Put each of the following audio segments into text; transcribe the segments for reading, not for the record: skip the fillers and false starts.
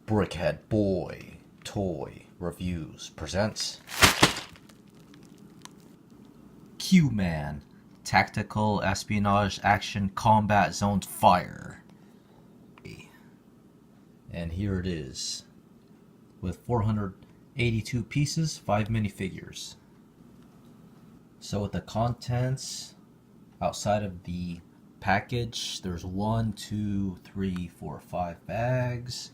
Brickhead Boy Toy Reviews presents Qman Tactical Espionage Action Combat Zones Fire. And here it is, with 482 pieces, 5 minifigures. So with the contents, outside of the package, there's 1, 2, 3, 4, 5 bags,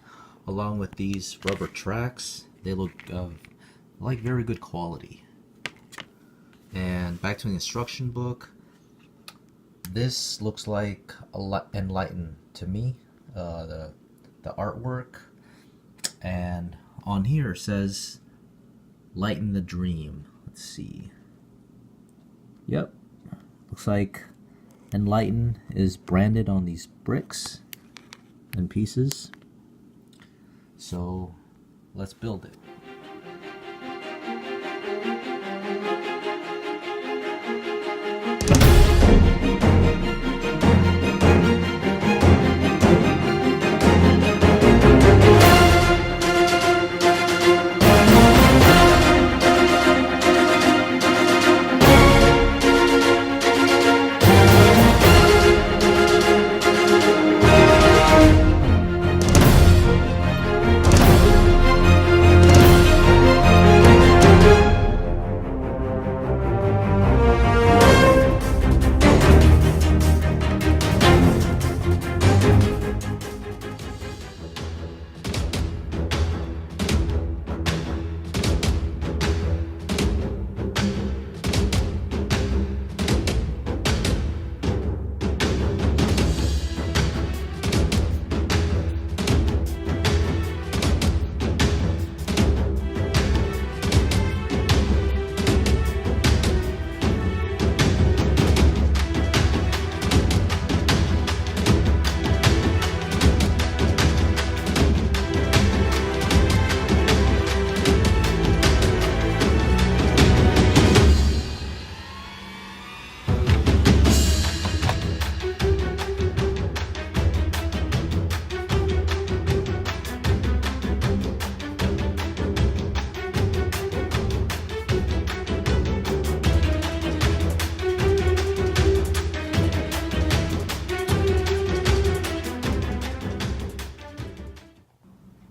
along with these rubber tracks. They look like very good quality. And back to the instruction book. This looks like Enlightened to me, the artwork. And on here it says Lighten the Dream. Let's see. Yep, looks like Enlighten is branded on these bricks and pieces. So let's build it.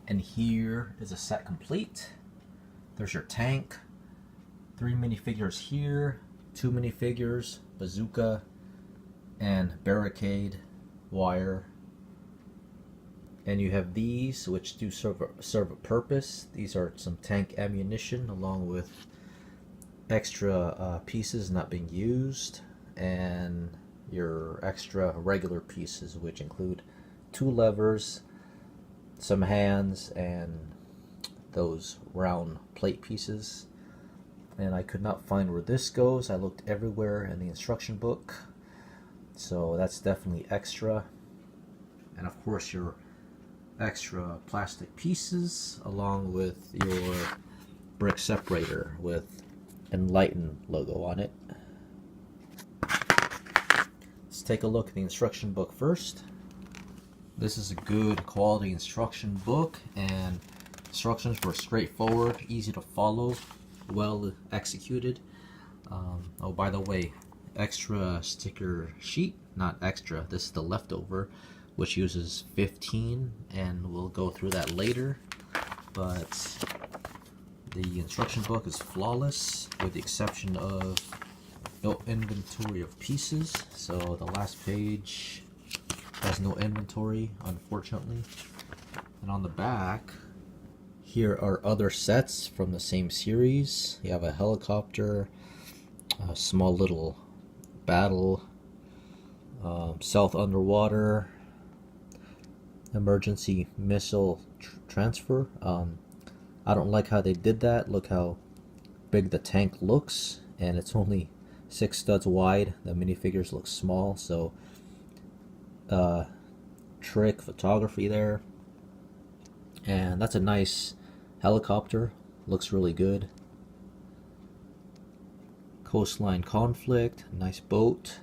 And here is a set complete. There's your tank, 3 minifigures here, 2 minifigures, bazooka, and barricade wire. And you have these, which do serve a purpose. These are some tank ammunition along with extra pieces not being used, and your extra regular pieces, which include 2 levers, some hands, and those round plate pieces. And I could not find where this goes. I looked everywhere in the instruction book, so that's definitely extra. And of course your extra plastic pieces, along with your brick separator with Enlighten logo on it. Let's take a look at the instruction book first. This is a good quality instruction book, and instructions were straightforward, easy to follow, well executed. Oh, by the way, extra sticker sheet, not extra, this is the leftover, which uses 15, and we'll go through that later. But the instruction book is flawless, with the exception of no inventory of pieces. So the last page has no inventory, unfortunately. And on the back, here are other sets from the same series. You have a helicopter, a small little battle, stealth underwater, emergency missile transfer. I don't like how they did that. Look how big the tank looks, and it's only 6 studs wide. The minifigures look small, so trick photography there. And that's a nice helicopter, looks really good. Coastline conflict, nice boat,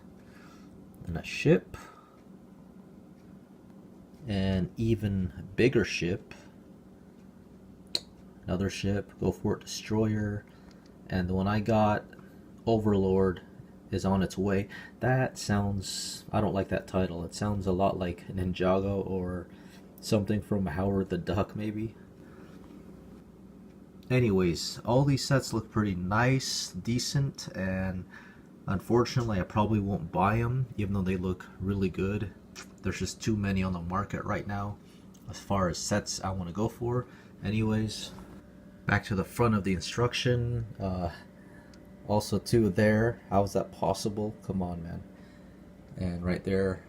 and a ship. An even bigger ship another ship, go for it, destroyer, and the one I got, Overlord, is on its way. That sounds, I don't like that title. It sounds a lot like Ninjago or something from Howard the Duck maybe. Anyways, all these sets look pretty nice, decent, and unfortunately I probably won't buy them even though they look really good. There's just too many on the market right now as far as sets I want to go for. Anyways, back to the front of the instruction. Also too there, how is that possible? Come on, man. And right there,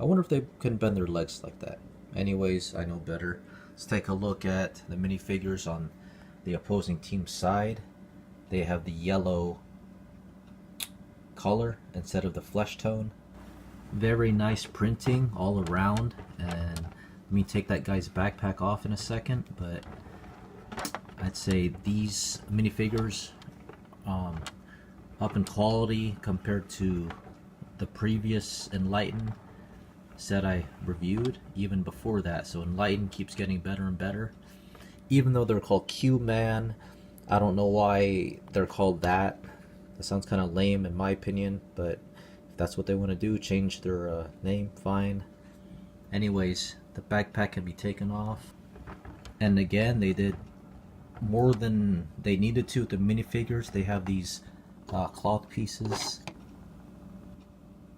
I wonder if they can bend their legs like that. Anyways, I know better. Let's take a look at the minifigures on the opposing team side. They have the yellow color instead of the flesh tone. Very nice printing all around, and let me take that guy's backpack off in a second, but I'd say these minifigures up in quality compared to the previous Enlighten set I reviewed, even before that. So Enlighten keeps getting better and better. Even though they're called Qman, I don't know why they're called that. That sounds kind of lame in my opinion, but if that's what they want to do, change their name, fine. Anyways, the backpack can be taken off. And again, they did more than they needed to with the minifigures. They have these cloth pieces.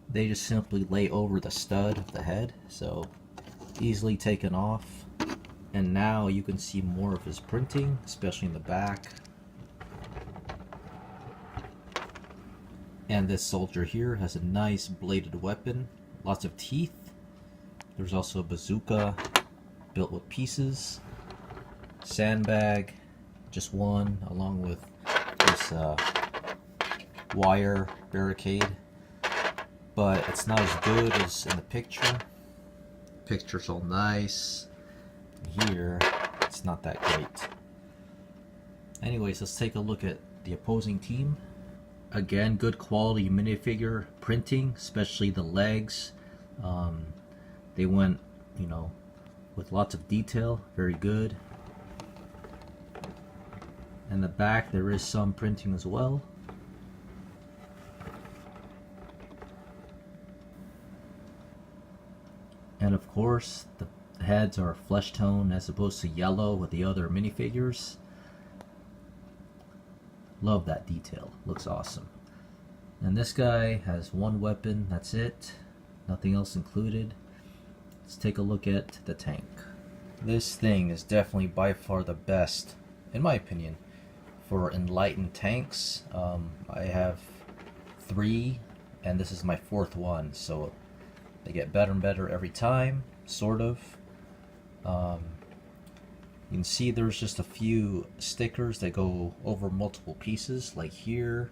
They just simply lay over the stud of the head, so easily taken off. And now you can see more of his printing, especially in the back. And this soldier here has a nice bladed weapon, lots of teeth. There's also a bazooka built with pieces, sandbag, just one, along with this wire barricade. But it's not as good as in the picture. Picture's all nice. Here, it's not that great. Anyways, let's take a look at the opposing team. Again, good quality minifigure printing, especially the legs. They went, you know, with lots of detail, very good. And the back, there is some printing as well. And of course, the heads are flesh tone as opposed to yellow with the other minifigures. Love that detail, looks awesome. And this guy has one weapon, that's it, nothing else included. Let's take a look at the tank. This thing is definitely by far the best, in my opinion, for Enlightened tanks. I have 3, and this is my 4th one, so they get better and better every time, sort of. You can see there's just a few stickers that go over multiple pieces, like here,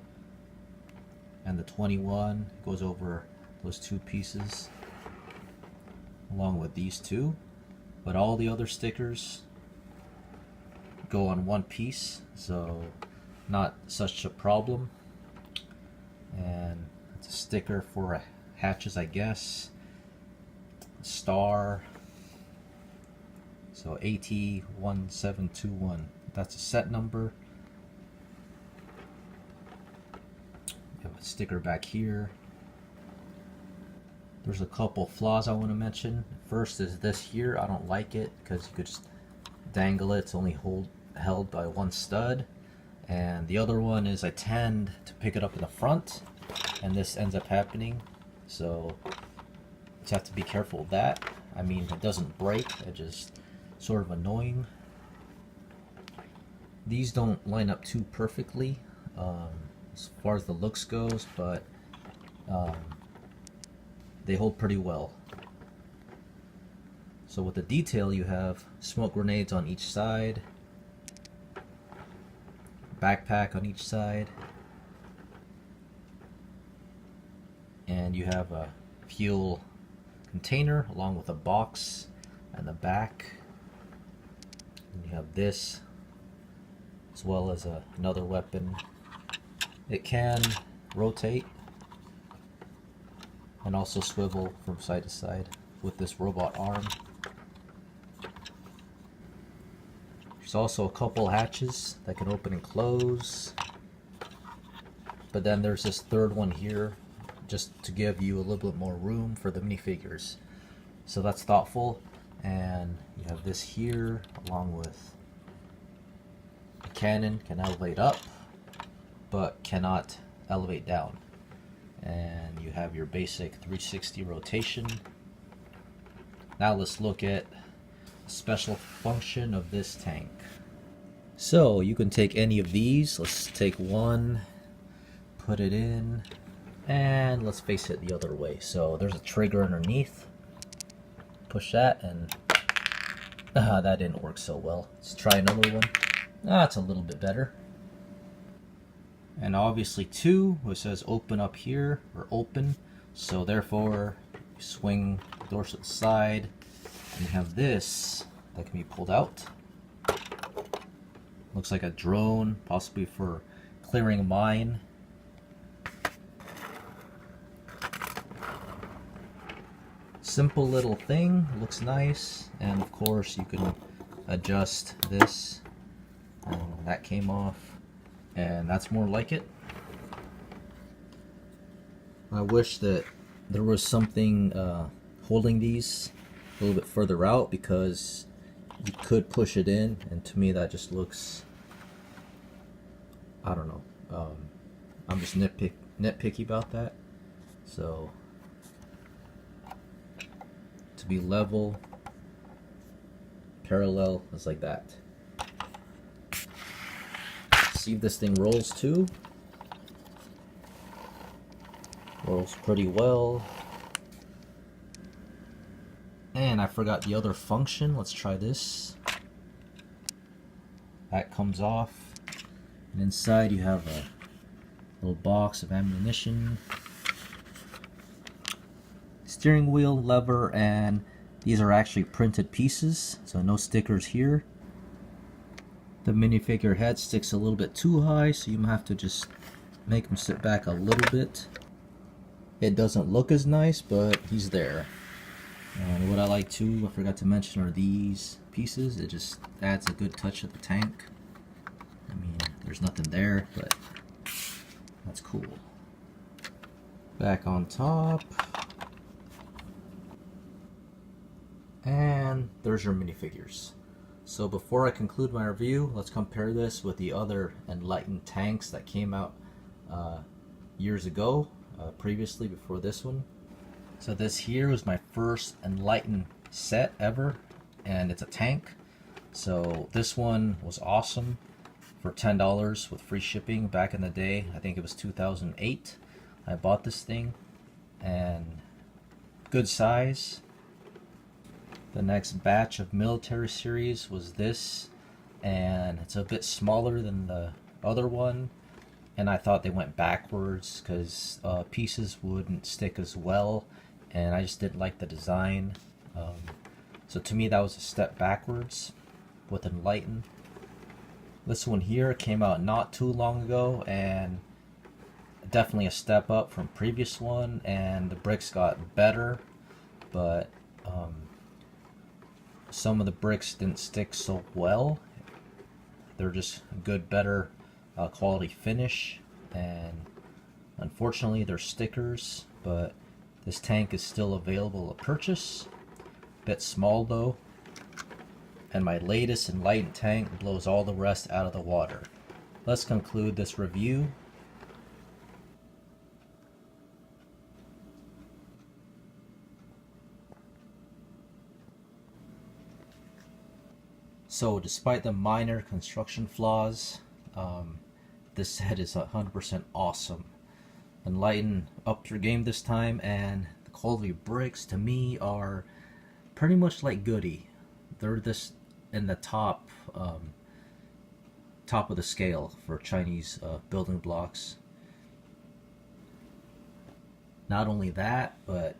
and the 21 goes over those 2 pieces, along with these 2. But all the other stickers go on one piece, so not such a problem. And it's a sticker for hatches, I guess. Star. So AT1721, that's a set number. You have a sticker back here. There's a couple flaws I want to mention. First is this here. I don't like it because you could just dangle it. It's only held by one stud. And the other one is I tend to pick it up in the front, and this ends up happening. So you just have to be careful of that. I mean, it doesn't break. It just sort of annoying. These don't line up too perfectly as far as the looks goes, but they hold pretty well. So with the detail, you have smoke grenades on each side, backpack on each side, and you have a fuel container along with a box and the back. And you have this as well as another weapon. It can rotate and also swivel from side to side with this robot arm. There's also a couple hatches that can open and close. But then there's this third one here just to give you a little bit more room for the minifigures. So that's thoughtful. And you have this here along with the cannon, can elevate up but cannot elevate down. And you have your basic 360 rotation. Now let's look at the special function of this tank. So you can take any of these. Let's take one, put it in, and let's face it the other way. So there's a trigger underneath. Push that, and that didn't work so well. Let's try another one. It's a little bit better. And obviously two, it says open up here, or open. So therefore, you swing the doors to the side, and you have this that can be pulled out. Looks like a drone, possibly for clearing a mine. Simple little thing, looks nice, and of course you can adjust this. That came off, and that's more like it. I wish that there was something holding these a little bit further out, because you could push it in, and to me that just looks, I don't know, I'm just nitpicky about that. So to be level, parallel, is like that. See if this thing rolls too. Rolls pretty well. And I forgot the other function. Let's try this. That comes off. And inside you have a little box of ammunition. Steering wheel, lever, and these are actually printed pieces, so no stickers here. The minifigure head sticks a little bit too high, so you have to just make him sit back a little bit. It doesn't look as nice, but he's there. And what I like too, I forgot to mention, are these pieces. It just adds a good touch to the tank. I mean, there's nothing there, but that's cool. Back on top. And there's your minifigures. So before I conclude my review, let's compare this with the other Enlightened tanks that came out years ago, previously before this one. So this here was my first Enlightened set ever, and it's a tank. So this one was awesome for $10 with free shipping back in the day. I think it was 2008. I bought this thing, and good size. The next batch of military series was this, and it's a bit smaller than the other one, and I thought they went backwards because pieces wouldn't stick as well, and I just didn't like the design. So to me that was a step backwards with Enlightened. This one here came out not too long ago, and definitely a step up from previous one, and the bricks got better, but some of the bricks didn't stick so well. They're just good, better quality finish, and unfortunately they're stickers, but this tank is still available to purchase. Bit small though, and my latest Enlightened tank blows all the rest out of the water. Let's conclude this review. So despite the minor construction flaws, this set is 100% awesome. Enlightened upped your game this time, and the quality of bricks to me are pretty much like Goody. They're this in the top of the scale for Chinese building blocks. Not only that, but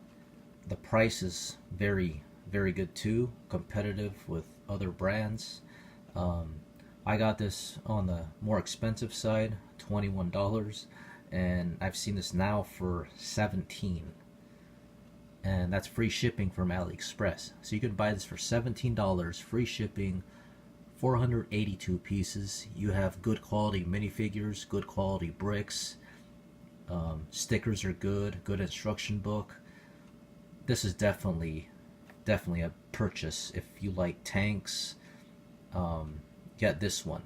the price is very good too, competitive with other brands. I got this on the more expensive side, $21, and I've seen this now for $17, and that's free shipping from AliExpress. So you can buy this for $17, free shipping, 482 pieces. You have good quality minifigures, good quality bricks. Stickers are good instruction book. This is definitely a purchase if you like tanks. Get this one.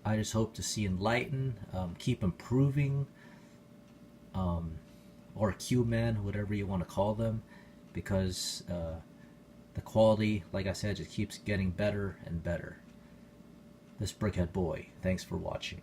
I just hope to see Enlighten keep improving, or Qman, whatever you want to call them, because the quality, like I said, just keeps getting better and better. This Brickhead Boy, thanks for watching.